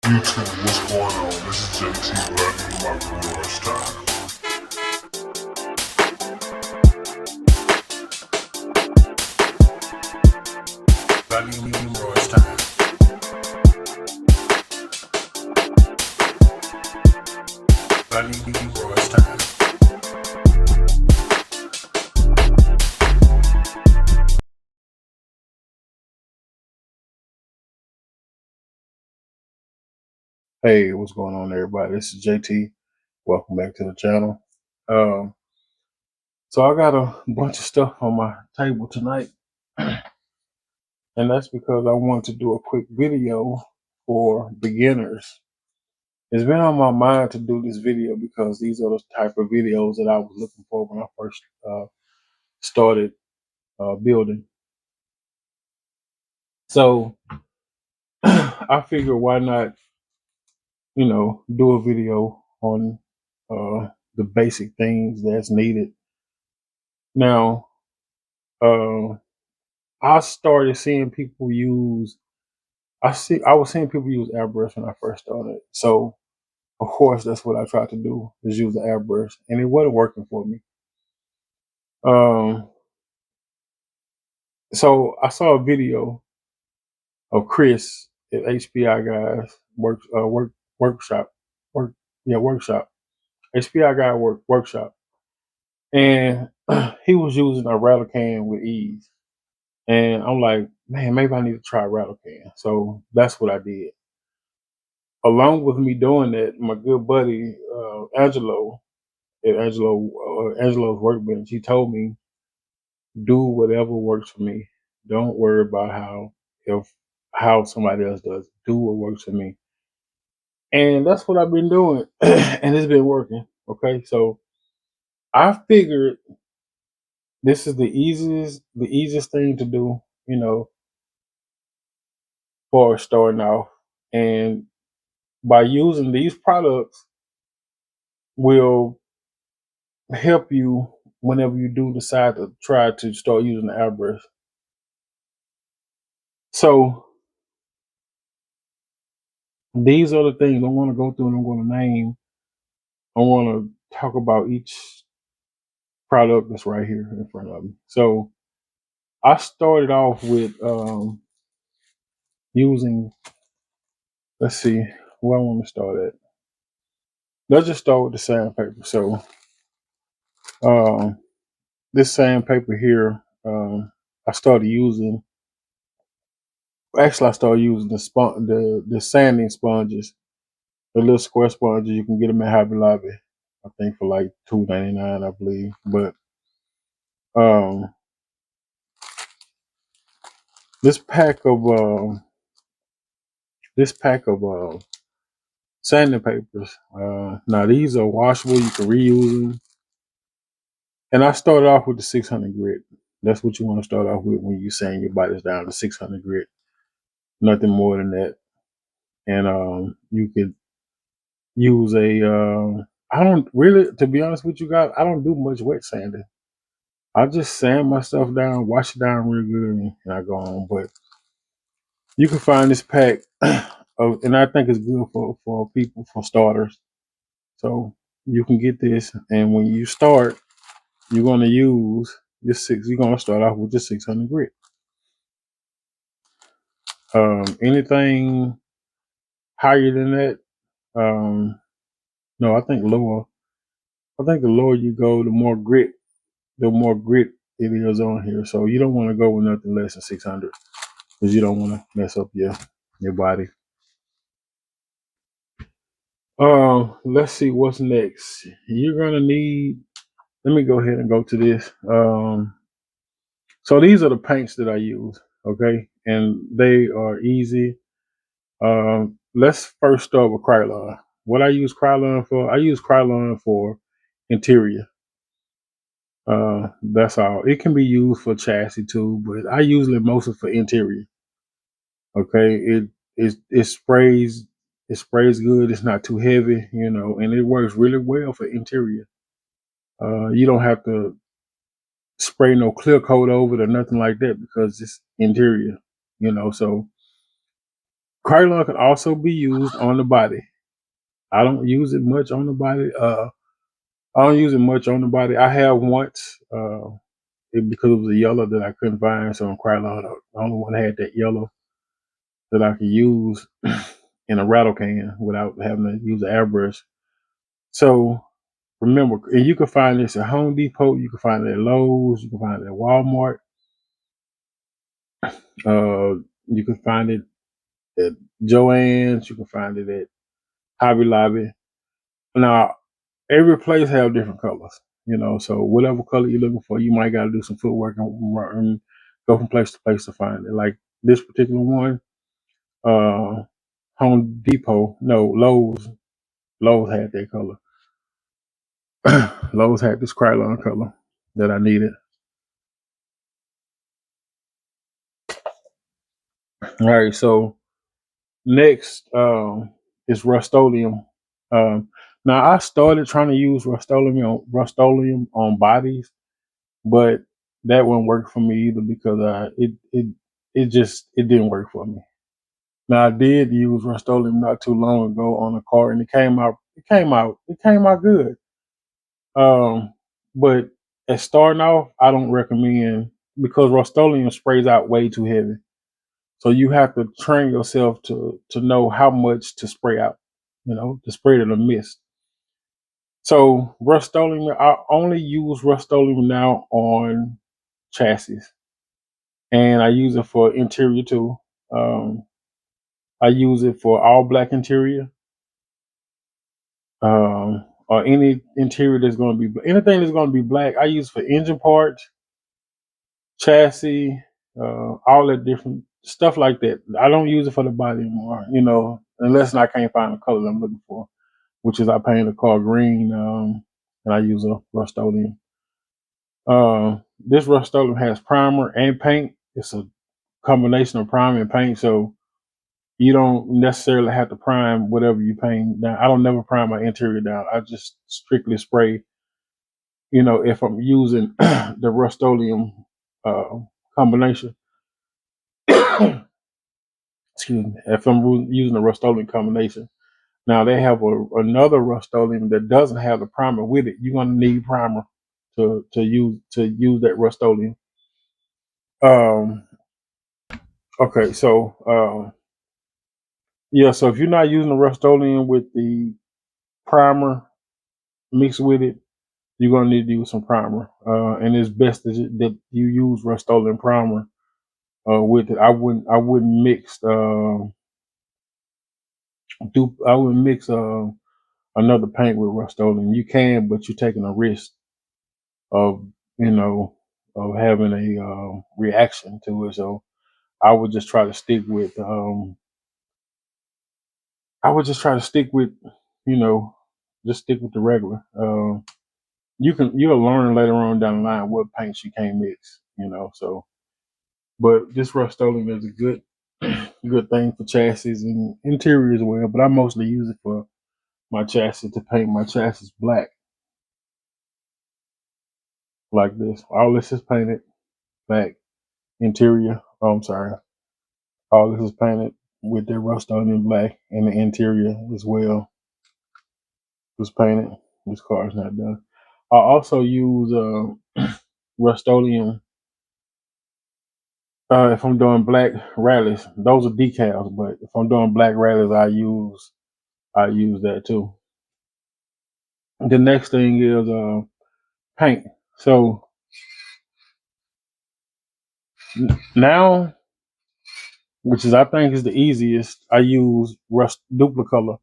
YouTube, what's going on? This is JT Black in my garage time. Black in my garage time. Black in my garage time. Hey, what's going on, everybody? This is JT. Welcome back to the channel. Um, so I got a bunch of stuff on my table tonight, and that's because I want to do a quick video for beginners. It's been on my mind to do this video because these are the type of videos that I was looking for when I first started building. So I figure why not, do a video on the basic things that's needed. Now, uh, I started seeing people use. I was seeing people use airbrush when I first started. So of course, that's what I tried to do is use the airbrush, and it wasn't working for me. Um, so I saw a video of Chris at HPI guys workshop work workshop HPI guy workshop, and he was using a rattle can with ease. And I'm like, man, maybe I need to try rattle can. So that's what I did. Along with me doing that, my good buddy Angelo at Angelo's workbench, he told me, do whatever works for me. Don't worry about how somebody else does. Do what works for me. And that's what I've been doing, and it's been working. Okay, so I figured this is the easiest thing to do, for starting off. And by using these products will help you whenever you do decide to try to start using the airbrush. So these are the things I want to go through and I'm going to name. I want to talk about each product that's right here in front of me. So I started off with using, let's see, where I want to start at. Let's just start with the sandpaper. So um, this sandpaper here, I started using. Actually, I started using the sanding sponges, the little square sponges. You can get them at Hobby Lobby, I think for like $2.99, I believe. But um, this pack of sanding papers. Now these are washable. You can reuse them. And I started off with the 600 grit. That's what you want to start off with when you sand your bodies down to 600 grit. Nothing more than that. And you could use I don't really, to be honest with you guys, I don't do much wet sanding. I just sand my stuff down, wash it down real good, and I go on. But you can find this pack, and I think it's good for people, for starters. So you can get this, and when you start, you're gonna use this six. You're gonna start off with just 600 grit. Anything higher than that, no, I think lower. I think the lower you go, the more grit it is on here. So you don't want to go with nothing less than 600 because you don't want to mess up your body. Let's see what's next. You're gonna need. Let me go ahead and go to this. So these are the paints that I use. Okay, and they are easy. Let's first start with Krylon. What I use Krylon for? I use Krylon for interior. That's all. It can be used for chassis too, but I usually mostly for interior. Okay, it sprays. It sprays good. It's not too heavy, and it works really well for interior. You don't have to spray no clear coat over it or nothing like that because it's interior. So Krylon can also be used on the body. I don't use it much on the body. I don't use it much on the body. I have once, because it was a yellow that I couldn't find, so on Krylon, the only one that had that yellow that I could use in a rattle can without having to use an airbrush. So remember, and you can find this at Home Depot, you can find it at Lowe's, you can find it at Walmart, you can find it at Joann's, you can find it at Hobby Lobby. Now, every place have different colors, so whatever color you're looking for, you might got to do some footwork and go from place to place to find it. Like this particular one, uh, Home Depot, no, Lowe's had that color. Lowe's had this Krylon color that I needed. All right, so next is Rust-Oleum. Um, now I started trying to use Rust-Oleum on bodies, but that wouldn't work for me either because it didn't work for me. Now I did use Rust-Oleum not too long ago on a car, and it came out good. Um, but at starting off, I don't recommend because Rust-Oleum sprays out way too heavy. So you have to train yourself to know how much to spray out, to spray to the mist. So Rust-Oleum, I only use Rust-Oleum now on chassis, and I use it for interior too. Um, I use it for all black interior, or any interior that's going to be anything that's going to be black. I use for engine parts, chassis, all that different stuff like that. I don't use it for the body anymore, unless I can't find the color I'm looking for, which is I paint the car green, and I use a Rust-Oleum. This Rust-Oleum has primer and paint. It's a combination of primer and paint, so you don't necessarily have to prime whatever you paint down. I don't never prime my interior down. I just strictly spray. If I'm using the Rust-Oleum uh, combination, excuse me, if I'm using the Rust-Oleum combination. Now they have another Rust-Oleum that doesn't have the primer with it. You're gonna need primer to use that Rust-Oleum. Um, okay, so yeah, so if you're not using the Rust-Oleum with the primer mixed with it, you're gonna need to use some primer. And it's best that you use Rust-Oleum primer with it. I wouldn't mix I wouldn't mix another paint with Rust-Oleum. You can, but you're taking a risk of you know of having a reaction to it. So I would just try to stick with I would just try to stick with you know just stick with the regular. You'll learn later on down the line what paints you can't mix. So but this Rust-Oleum is a good thing for chassis and interior as well. But I mostly use it for my chassis to paint my chassis black like this. All this is painted black interior. Oh, I'm sorry. All this is painted with the Rust-Oleum black, and the interior as well was painted. This car is not done. I also use Rust-Oleum if I'm doing black rallies. Those are decals, but if I'm doing black rallies, I use that too. The next thing is paint. So now, which is I think is the easiest, I use Rust Duplicolor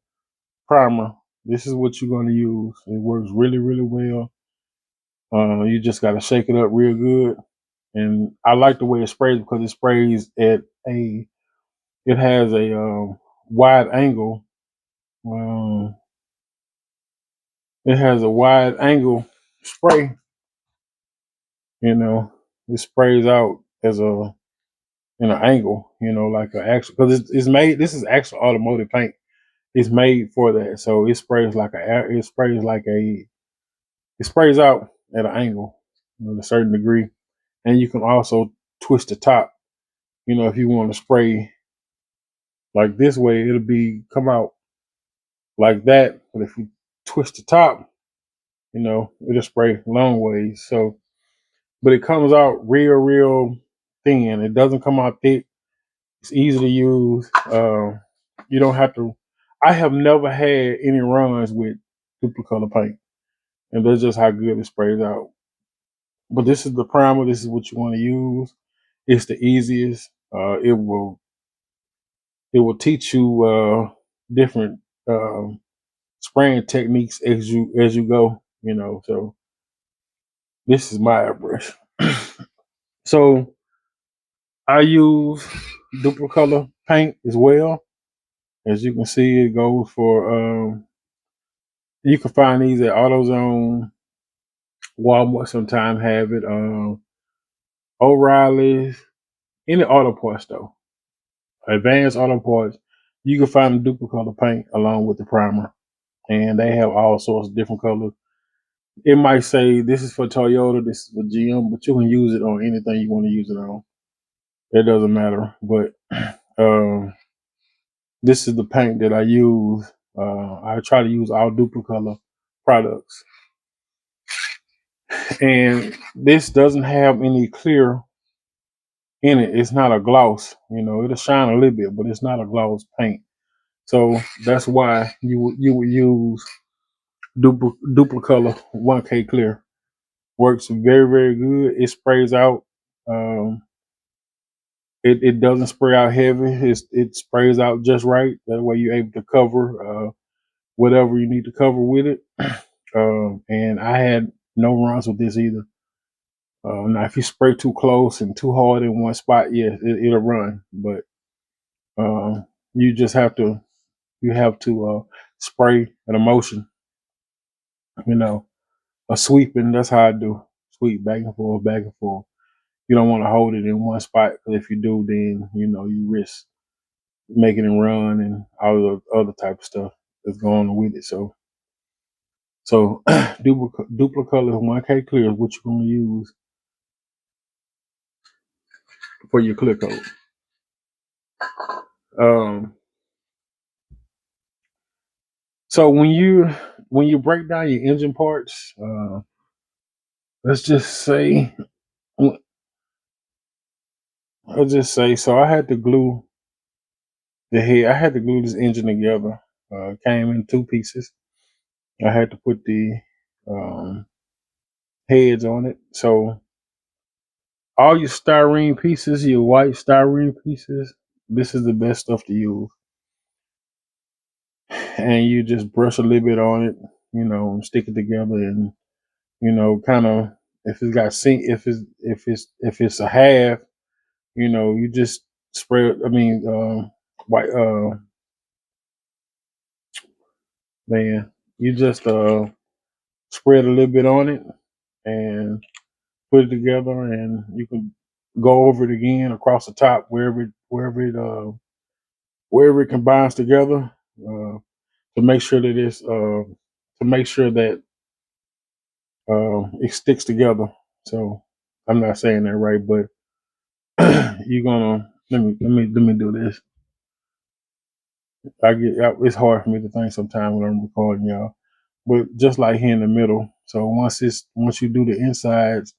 primer. This is what you're going to use. It works really, really well. You just got to shake it up real good. And I like the way it sprays because it sprays it has a wide angle. Um, it has a wide angle spray. You know, it sprays out as in an angle. Like an actual because it's made. This is actual automotive paint. It's made for that, so it sprays out at an angle, a certain degree, and you can also twist the top. If you want to spray Like this way, it'll be come out like that. But if you twist the top, it'll spray long ways. So, but it comes out real thin. It doesn't come out thick. It's easy to use. You don't have to. I have never had any runs with Duplicolor paint, and that's just how good it sprays out. But this is the primer. This is what you want to use. It's the easiest. It will teach you different spraying techniques as you go. So this is my airbrush. So I use Duplicolor paint as well. As you can see, it goes for you can find these at AutoZone, Walmart. Sometimes have it. O'Reilly's, any auto parts though. Advanced Auto Parts. You can find the Duplicolor paint along with the primer, and they have all sorts of different colors. It might say this is for Toyota, this is for GM, but you can use it on anything you want to use it on. It doesn't matter. But um, this is the paint that I use. I try to use all Duplicolor products, and this doesn't have any clear in it. It's not a gloss. It'll shine a little bit, but it's not a gloss paint. So that's why you would use Duplicolor 1K Clear. Works very good. It sprays out. Um, it doesn't spray out heavy. It sprays out just right. That way you're able to cover whatever you need to cover with it. And I had no runs with this either. Now, if you spray too close and too hard in one spot, yeah, it'll run. But you just have to spray an emotion. A sweeping. That's how I do. Sweep back and forth, back and forth. You don't want to hold it in one spot because if you do, then you risk making it run and all the other type of stuff that's going on with it. So Duplicolor 1K Clear is what you're going to use for your clear coat. So when you break down your engine parts, let's just say, so I had to glue the head. I had to glue this engine together. Came in two pieces. I had to put the um, heads on it. So all your styrene pieces, your white styrene pieces, this is the best stuff to use. And you just brush a little bit on it, stick it together, and kind of if it's got sink, if it's a half, you just spray it. I mean, white, man, you just spread a little bit on it and put it together, and you can go over it again across the top wherever it combines together to make sure that it sticks together. So I'm not saying that right, but you're gonna let me do this. It's hard for me to think sometimes when I'm recording, y'all. But just like here in the middle. So once you do the insides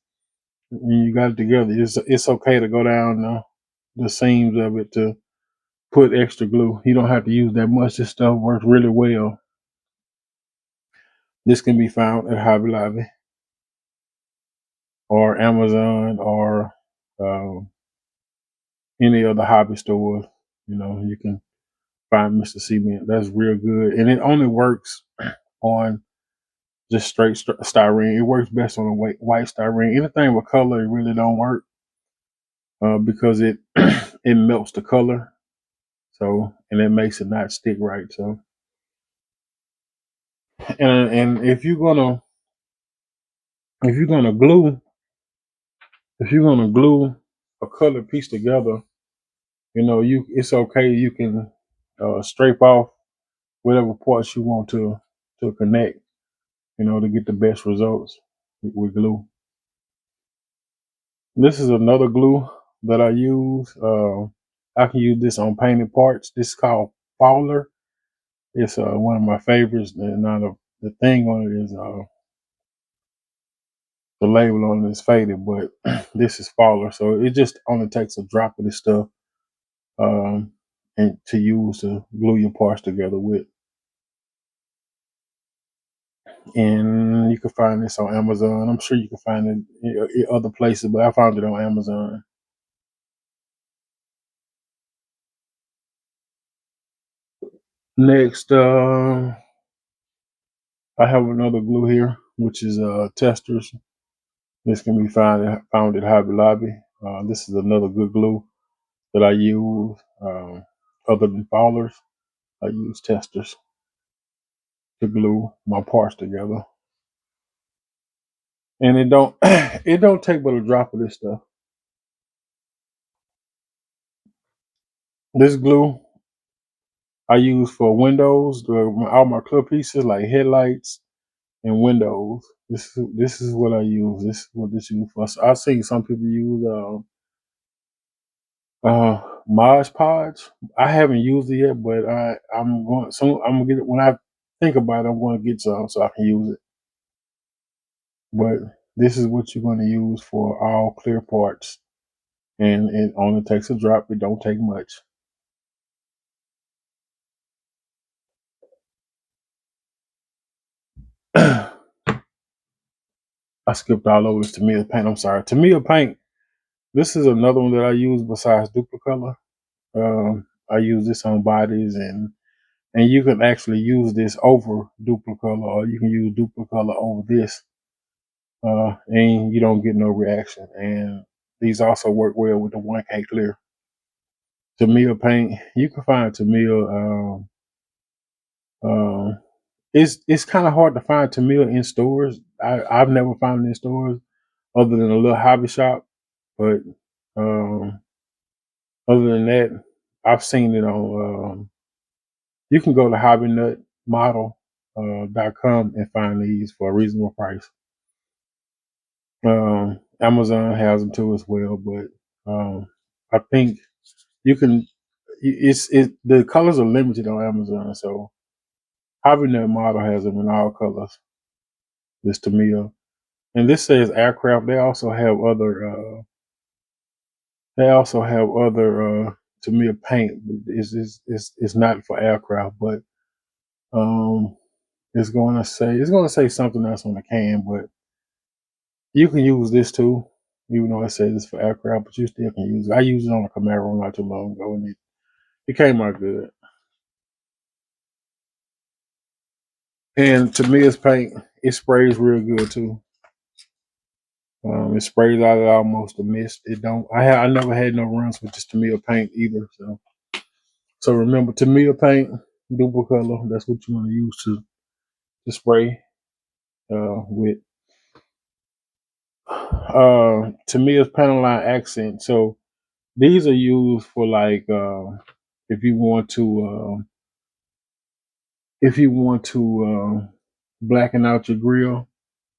and you got it together, it's okay to go down the seams of it to put extra glue. You don't have to use that much. This stuff works really well. This can be found at Hobby Lobby or Amazon or um, any other hobby stores. You can find Mr. Cement. That's real good, and it only works on just straight styrene. It works best on a white styrene. Anything with color, it really don't work because it it melts the color. So and it makes it not stick right. So and if you're gonna glue a colored piece together, it's okay. You can scrape off whatever parts you want to connect, to get the best results with glue. This is another glue that I use. I can use this on painted parts. This is called Fowler. It's one of my favorites. And now the thing on it is the label on it is faded, but this is Fowler. So it just only takes a drop of this stuff um, and to use to glue your parts together with. And you can find this on Amazon. I'm sure you can find it in other places, but I found it on Amazon. Next, I have another glue here, which is Testers. This can be found at Hobby Lobby. This is another good glue that I use. Other than Fowlers, I use Testers to glue my parts together, and it don't it don't take but a drop of this stuff. This glue I use for windows, all my clip pieces like headlights and windows. This is what I use. This is what this used for. So I've seen some people use Mod Podge. I haven't used it yet, but I'm going. So I'm gonna get it when I think about it. I'm going to get some so I can use it. But this is what you're going to use for all clear parts, and it only takes a drop. It don't take much. I skipped all over this Tamiya paint. I'm sorry. Tamiya paint. This is another one that I use besides Duplicolor. I use this on bodies, and you can actually use this over Duplicolor, or you can use Duplicolor over this, and you don't get no reaction. And these also work well with the 1K clear. Tamiya paint. You can find Tamiya. Um, it's kind of hard to find Tamiya in stores. I've never found it in stores other than a little hobby shop, but um, other than that, I've seen it on. You can go to hobbynutmodel.com and find these for a reasonable price. Amazon has them too as well, but I think you can. The colors are limited on Amazon, so Hobby Nut Model has them in all colors. This Tamiya, and this says aircraft. They also have other. Tamiya paint. It's not for aircraft, but um, it's going to say something else on the can, but you can use this too, even though it says it's for aircraft, but you still can use it. I used it on a Camaro not too long ago, and it came out good. And Tamiya's paint, it sprays real good too. It sprays out of almost a mist. It don't. I never had no runs with just Tamiya paint either. So remember Tamiya paint, Duplicolor. That's what you want to use to spray with. Tamiya's panel line accent. So these are used for like if you want to blacken out your grill,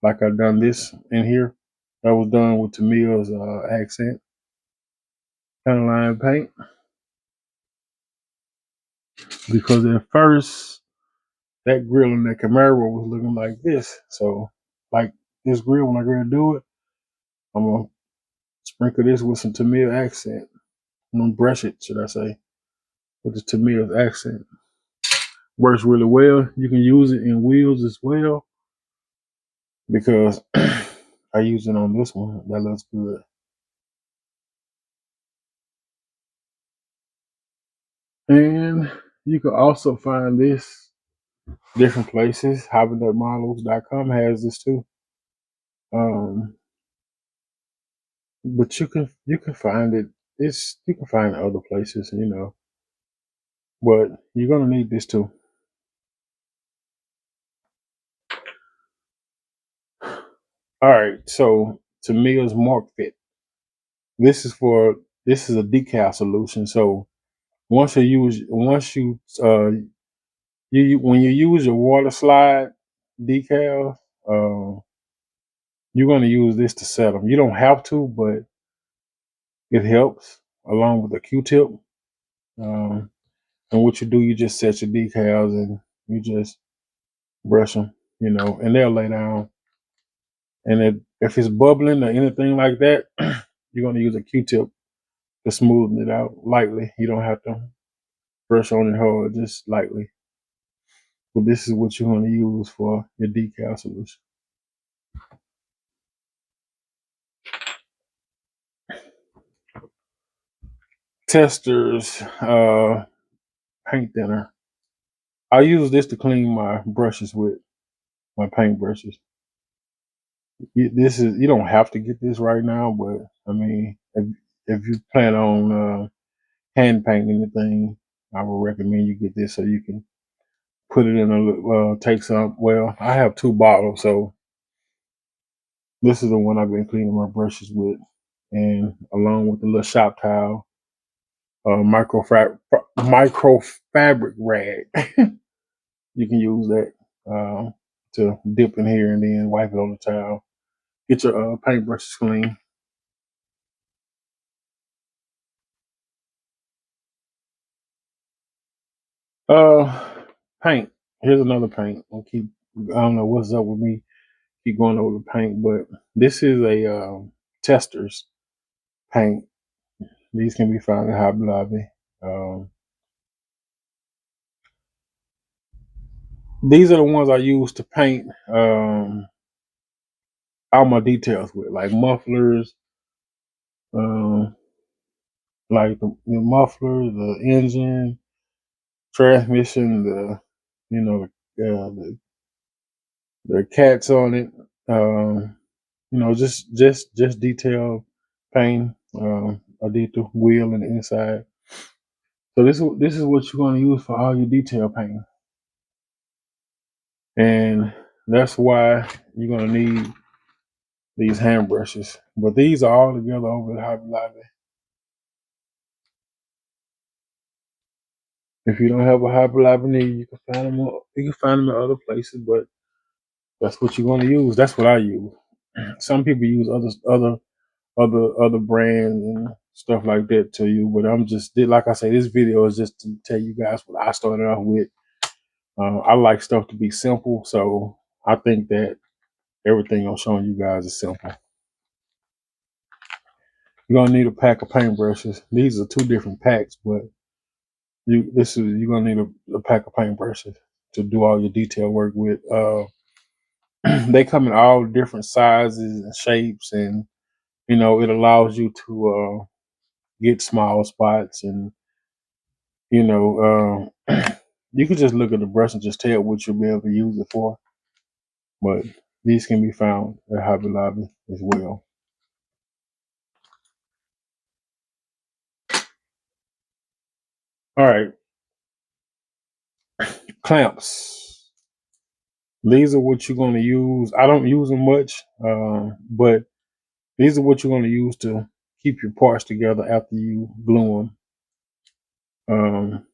like I've done this in here. That was done with Tamiya's accent panel line paint. Because at first that grill in that Camaro was looking like this. So like this grill, when I go to do it, I'm gonna sprinkle this with some Tamiya accent. I'm gonna brush it, should I say, with the Tamiya's accent. Works really well. You can use it in wheels as well because I use it on this one. That looks good. And you can also find this different places. HobbyNutModels.com has this too. Um, but you can find it. You can find it other places, But you're gonna need this too. All right. So Tamiya's Mark Fit. This is for this is a decal solution. So once you when you use your water slide decal, you're gonna use this to set them. You don't have to, but it helps along with the Q-tip. Um, and what you do, you just set your decals and you just brush them, and they'll lay down. And if it's bubbling or anything like that, you're gonna use a Q-tip to smoothen it out lightly. You don't have to brush on it hard, just lightly. But this is what you're gonna use for your decal solution. Testers, paint thinner. I use this to clean my brushes with, my paint brushes. This is, you don't have to get this right now, but I mean, if you plan on hand painting anything, I would recommend you get this so you can put it in take some. Well, I have 2 bottles, so this is the one I've been cleaning my brushes with, and along with the little shop towel, micro fabric rag. You can use that to dip in here and then wipe it on the towel. Get your paintbrushes clean. Uh, Paint. Here's another paint. I don't know what's up with me. Keep going over the paint, but this is a tester's paint. These can be found at Hobby Lobby. Um, these are the ones I use to paint all my details with, like mufflers, um, like the muffler, the engine, transmission, the cats on it. Um, just detail paint. I did the wheel and the inside. So this is what you're going to use for all your detail painting, and that's why you're going to need these hand brushes. But these are all together over at Hobby Lobby. If you don't have a Hobby Lobby near you, you can find them in other places, but that's what you're going to use. That's what I use. Some people use other brands and stuff like that to you, but I'm just like I say, this video is just to tell you guys what I started off with. I like stuff to be simple, so I think that everything I'm showing you guys is simple. You're gonna need a pack of paintbrushes. These are 2 different packs, but you're gonna need a pack of paintbrushes to do all your detail work with. They come in all different sizes and shapes, and it allows you to get small spots, and you can just look at the brush and just tell what you'll be able to use it for. But these can be found at Hobby Lobby as well. All right, clamps. These are what you're going to use. I don't use them much, but these are what you're going to use to keep your parts together after you glue them.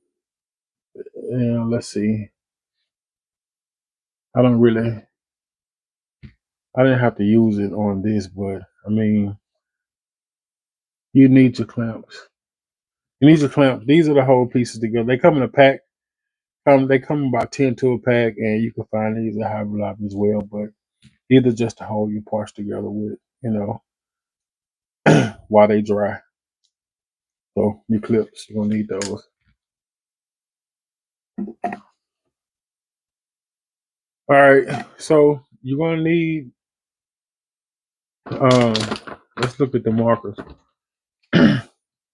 Yeah, let's see. I don't really. I didn't have to use it on this, but I mean, you need your clamps. You need your clamps. These are the whole pieces together. They come in a pack. They come about 10 to a pack, and you can find these at Hobby Lobby as well. But either just to hold your parts together with, while they dry. So your clips, you're gonna need those. All right. So you're gonna need. Um, let's look at the markers.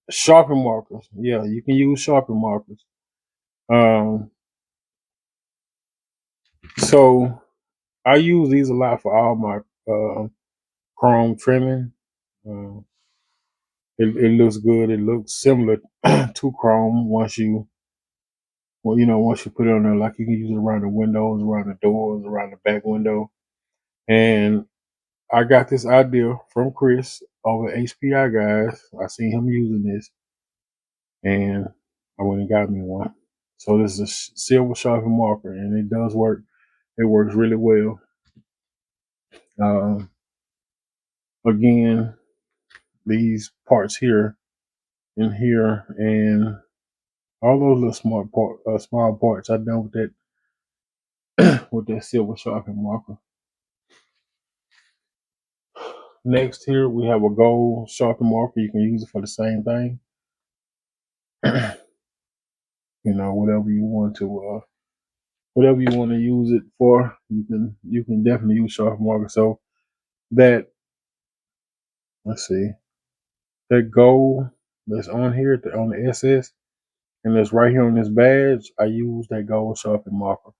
Sharpen markers. Yeah, you can use sharpen markers. Um, so I use these a lot for all my chrome trimming. Uh, it looks good. It looks similar to chrome once you put it on there. Like you can use it around the windows, around the doors, around the back window. And I got this idea from Chris over at HPI guys. I seen him using this, and I went and got me one. So this is a silver sharpen marker, and it does work. It works really well. Um, Again, these parts here and here, and All those little small parts I done with that with that silver sharpening marker. Next here we have a gold sharpening marker. You can use it for the same thing. Whatever you want to use it for, you can definitely use sharpening marker. So that let's see, that gold that's on here on the SS and that's right here on this badge, I use that gold sharpening marker.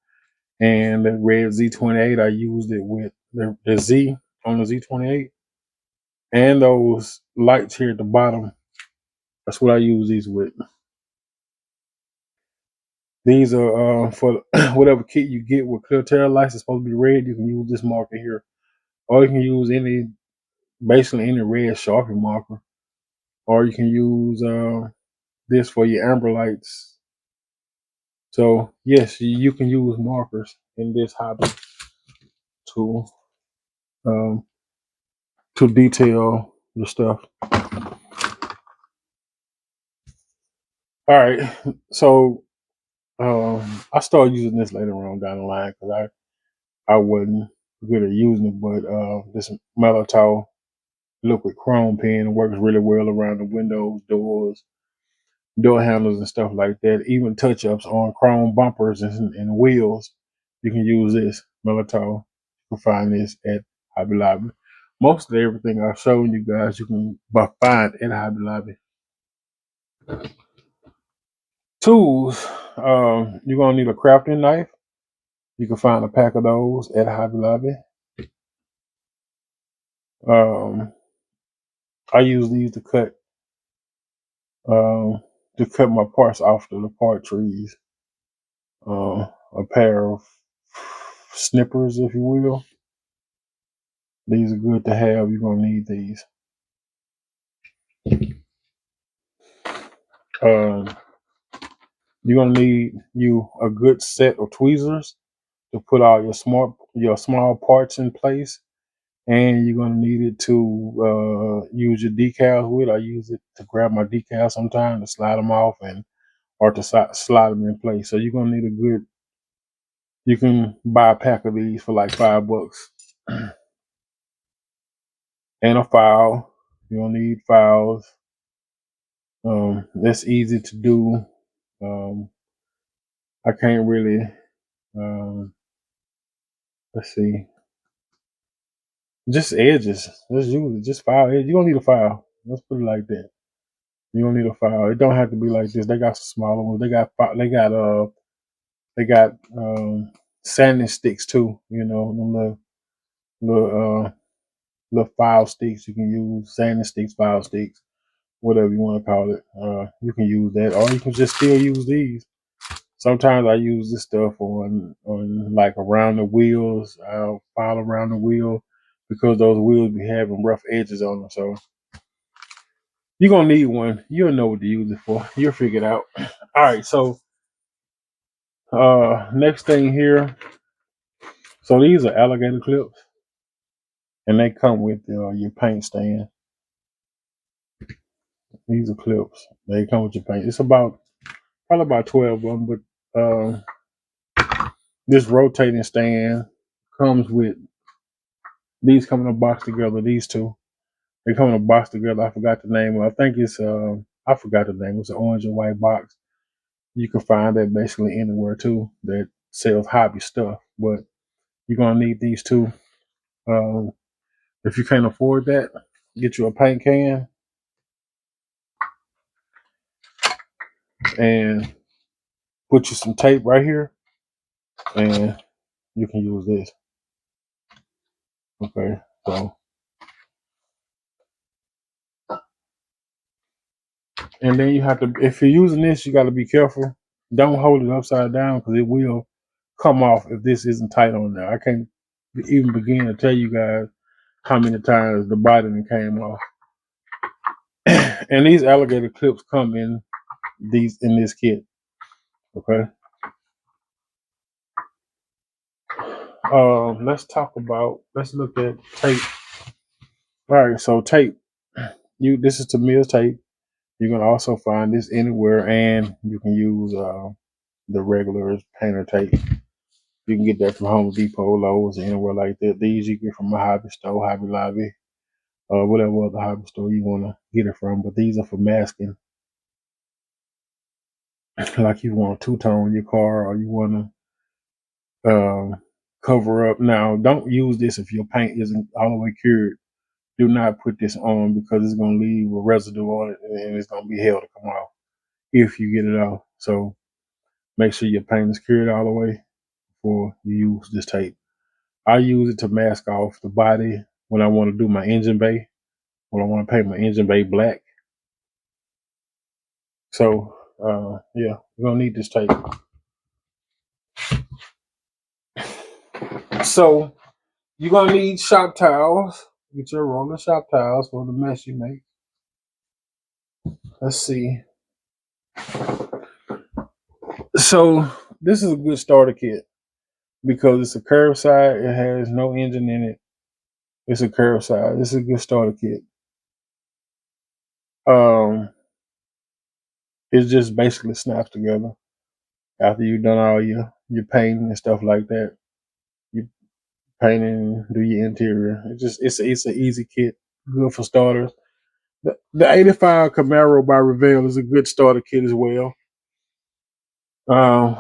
And the red Z28, I used it with the Z on the Z28. And those lights here at the bottom, that's what I use these with. These are for whatever kit you get with clear tail lights. It's supposed to be red. You can use this marker here. Or you can use basically any red sharpening marker. Or you can use this for your amber lights. So yes, you can use markers in this hobby to um, to detail your stuff. All right, so I started using this later on down the line because I wasn't good at using it, but this Melatow liquid chrome pen works really well around the windows, doors, door handles, and stuff like that. Even touch ups on chrome bumpers and wheels, you can use this Melatow. You can find this at Hobby Lobby. Most of everything I've shown you guys, you can find at Hobby Lobby. Tools, you're gonna need a crafting knife. You can find a pack of those at Hobby Lobby. Um, I use these to cut my parts off the part trees. A pair of snippers, if you will. These are good to have. You're gonna need these. Um, you're gonna need you a good set of tweezers to put all your small parts in place, and you're gonna need it to use your decals with. I use it to grab my decals sometimes to slide them off or to slide them in place. So you're gonna need a good. You can buy a pack of these for like $5, and a file. You're gonna need files. That's easy to do. Um, I can't really. Um, let's see. Just edges. Just use it. Just file edge. You don't need a file. Let's put it like that. You don't need a file. It don't have to be like this. They got some smaller ones. They got sanding sticks too. Them little little file sticks you can use. Sanding sticks, file sticks, whatever you want to call it. You can use that, or you can just still use these. Sometimes I use this stuff on like around the wheels. I'll file around the wheel because those wheels be having rough edges on them. So you're gonna need one. You'll know what to use it for. You'll figure it out. All right. So next thing here. So these are alligator clips, and they come with your paint stand. These are clips. They come with your paint. It's probably about 12 of them, but this rotating stand comes with these come in a box together. These two. They come in a box together. I forgot the name. I think it's I forgot the name. It's an orange and white box. You can find that basically anywhere too that sells hobby stuff. But you're gonna need these two. Um, if you can't afford that, get you a paint can and put you some tape right here, and you can use this. Okay, so and then you have to, if you're using this, you got to be careful. Don't hold it upside down because it will come off if this isn't tight on there. I can't even begin to tell you guys how many times the bottom came off. And these alligator clips come in this kit. Okay. Let's look at tape. All right, so tape. This is Tamiya's tape. You can also find this anywhere, and you can use the regular painter tape. You can get that from Home Depot, Lowe's, anywhere like that. These you get from a hobby store, Hobby Lobby, whatever other hobby store you want to get it from. But these are for masking. Like you want to two-tone your car, or you want to cover up. Now, don't use this if your paint isn't all the way cured. Do not put this on because it's going to leave a residue on it, and it's going to be hell to come off if you get it off. So make sure your paint is cured all the way before you use this tape. I use it to mask off the body when I want to do my engine bay, when I want to paint my engine bay black. So, yeah, you're going to need this tape. So, you're going to need shop towels. Get your rolling shop towels for the mess you make. Let's see. So, this is a good starter kit because it's a curbside. It has no engine in it. It's a curbside. This is a good starter kit. Um, it just basically snaps together after you've done all your painting and stuff like that. You paint and do your interior. It's an easy kit, good for starters. The 85 Camaro by Revell is a good starter kit as well. Um,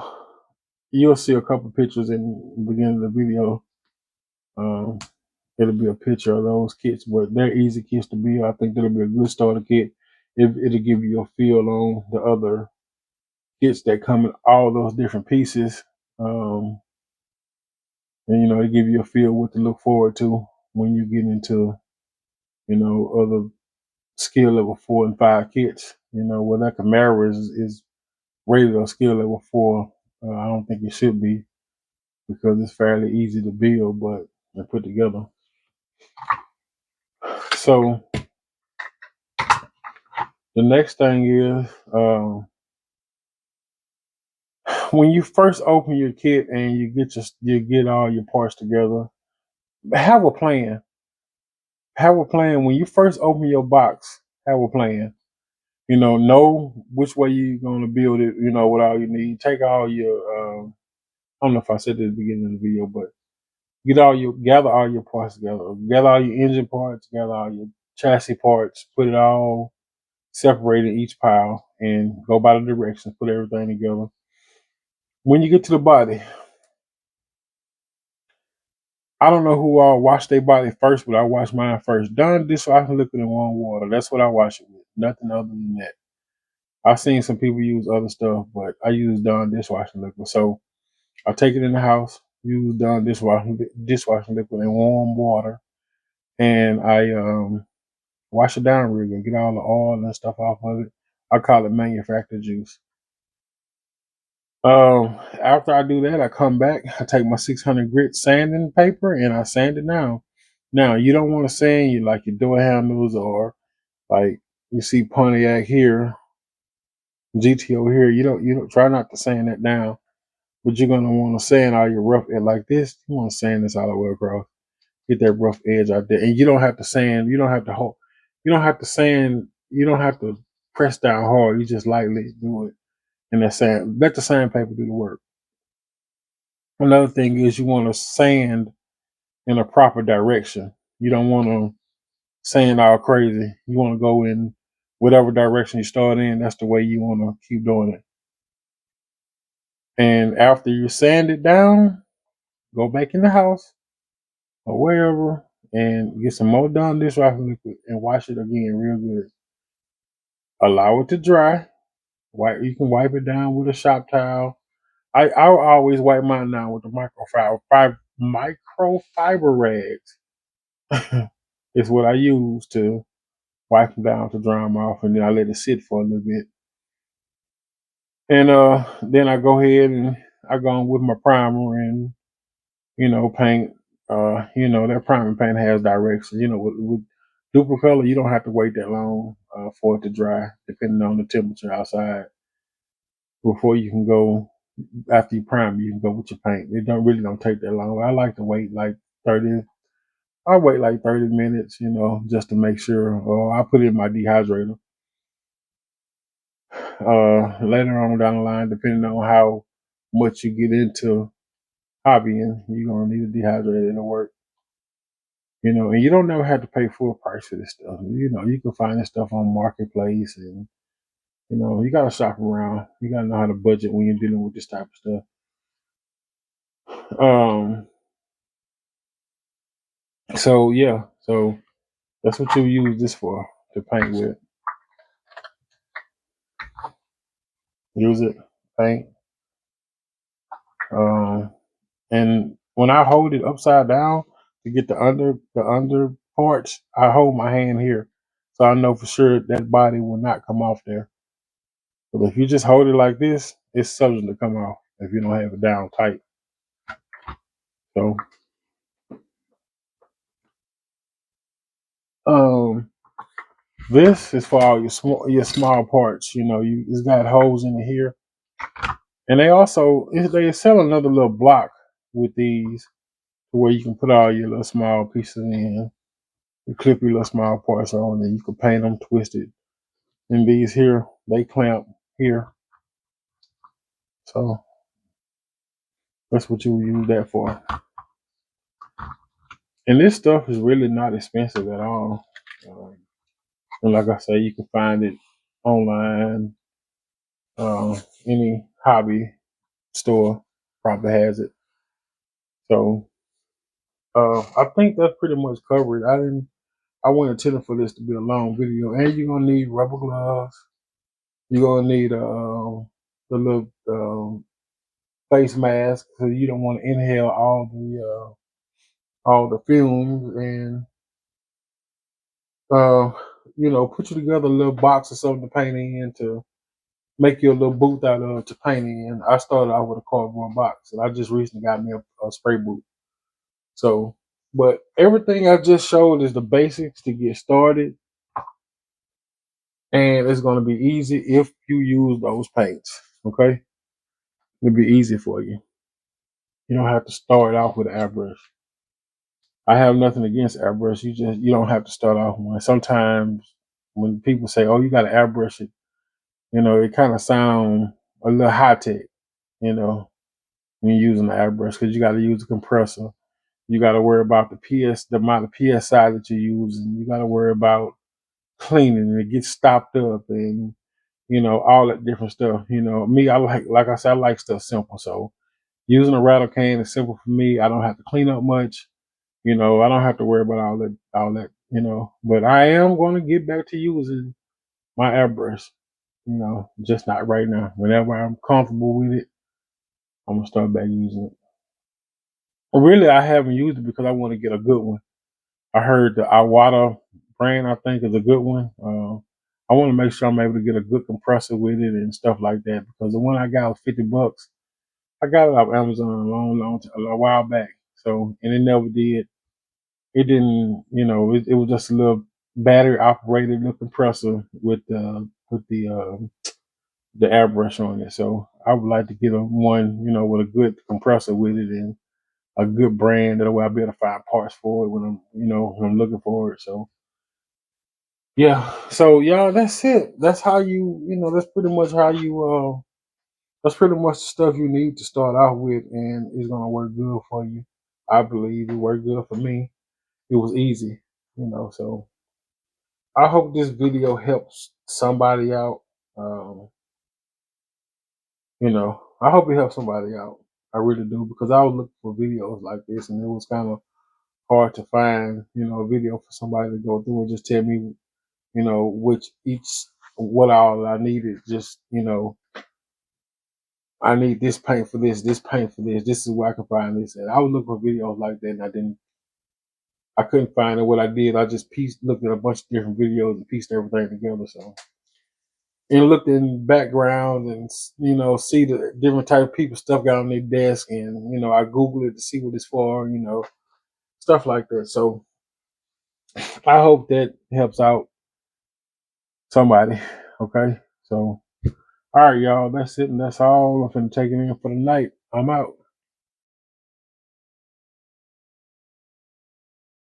you'll see a couple pictures in the beginning of the video. Um, it'll be a picture of those kits, but they're easy kits to build. I think that'll be a good starter kit. It'll give you a feel on the other kits that come in all those different pieces. And it give you a feel what to look forward to when you get into, other skill level 4 and 5 kits. Where that Camaro is rated on skill level 4. I don't think it should be because it's fairly easy to build, but and put together. So the next thing is when you first open your kit and you get all your parts together, have a plan. Have a plan when you first open your box. Have a plan. Know which way you're gonna build it. With all you need. Take all your. I don't know if I said this at the beginning of the video, but gather all your parts together. Gather all your engine parts. Gather all your chassis parts. Put it all separated in each pile, and go by the directions. Put everything together. When you get to the body, I don't know who all wash their body first, but I wash mine first. Dawn dishwashing liquid and warm water. That's what I wash it with. Nothing other than that. I've seen some people use other stuff, but I use Dawn dishwashing liquid. So I take it in the house, use Dawn dishwashing liquid and warm water, and I wash it down real good, get all the oil and stuff off of it. I call it manufactured juice. After I do that, I come back. I take my 600 grit sanding paper and I sand it down. Now you don't want to sand your door handles or like you see Pontiac here, GTO here. You don't try not to sand that down, but you're gonna want to sand all your rough edge like this. You want to sand this all the way across. Get that rough edge out there, and you don't have to sand. You don't have to hold. You don't have to sand. You don't have to press down hard. You just lightly do it, and that sand. Let the sandpaper do the work. Another thing is you want to sand in a proper direction. You don't want to sand all crazy. You want to go in whatever direction you start in. That's the way you want to keep doing it. And after you sand it down, go back in the house or wherever and get some more Dawn dishwashing liquid and wash it again real good. Allow it to dry. You can wipe it down with a shop towel. I always wipe mine down with the microfiber rags. It's what I use to wipe them down to dry them off, and then I let it sit for a little bit. And then I go ahead and I go on with my primer and paint. That primer paint has directions. With Duplicolor, you don't have to wait that long for it to dry, depending on the temperature outside. Before you can go, after you prime, you can go with your paint. It don't take that long. I like to wait like 30. I wait like 30 minutes, just to make sure. Or I put it in my dehydrator later on down the line, depending on how much you get into hobbying, you're gonna need a dehydrator to work. And you don't never have to pay full price for this stuff. You can find this stuff on Marketplace, and you gotta shop around. You gotta know how to budget when you're dealing with this type of stuff. So yeah, so that's what you use this for, to paint with. Use it, paint. Um, and when I hold it upside down to get the under parts, I hold my hand here, so I know for sure that body will not come off there. But if you just hold it like this, it's subject to come off if you don't have it down tight. So, um, this is for all your small parts. It's got holes in it here, and they sell another little block with these, where you can put all your little small pieces in. You clip your little small parts on, and you can paint them, twist it. And these here, they clamp here. So that's what you use that for. And this stuff is really not expensive at all. And like I say, you can find it online. Any hobby store probably has it. So I think that's pretty much covered. I wasn't intending for this to be a long video. And you're gonna need rubber gloves. You're gonna need the little face mask, so you don't want to inhale all the fumes. And uh, put you together a little box or something to paint in, to make you a little booth out of to paint in. I started out with a cardboard box, and I just recently got me a spray booth. So, but everything I just showed is the basics to get started, and it's going to be easy if you use those paints. Okay, it'll be easy for you. You don't have to start off with an airbrush. I have nothing against airbrush. You don't have to start off one. Sometimes when people say, "Oh, you got to airbrush it," it kind of sound a little high tech. When you're using the airbrush, because you got to use a compressor. You got to worry about the amount of psi that you're using. You got to worry about cleaning, and it gets stopped up, and all that different stuff. Me, like I said, I like stuff simple. So using a rattle can is simple for me. I don't have to clean up much. I don't have to worry about all that. But I am going to get back to using my airbrush. Just not right now. Whenever I'm comfortable with it, I'm gonna start back using it. Really, I haven't used it because I want to get a good one. I heard the Iwata brand, I think, is a good one. I want to make sure I'm able to get a good compressor with it and stuff like that, because the one I got was $50. I got it off Amazon a while back. So, and it never did. It didn't. It was just a little battery operated little compressor with the airbrush on it. So I would like to get one, with a good compressor with it, and a good brand, that way I'll be able to find parts for it when I'm looking for it. So yeah. So y'all, that's it. That's how that's pretty much that's pretty much the stuff you need to start out with, and it's gonna work good for you. I believe it worked good for me. It was easy, so I hope this video helps somebody out. Um, I hope it helps somebody out. I really do, because I was looking for videos like this, and it was kind of hard to find, a video for somebody to go through and just tell me, what all I needed. Just, I need this paint for this paint for this. This is where I can find this. And I was looking for videos like that, and I couldn't find it. What I did, I just looked at a bunch of different videos and pieced everything together. So, and looked in background, and see the different type of people stuff got on their desk, and I googled it to see what it's for, stuff like that. So I hope that helps out somebody. Okay, so all right, y'all, that's it, and that's all. I'm finna take it in for the night. I'm out.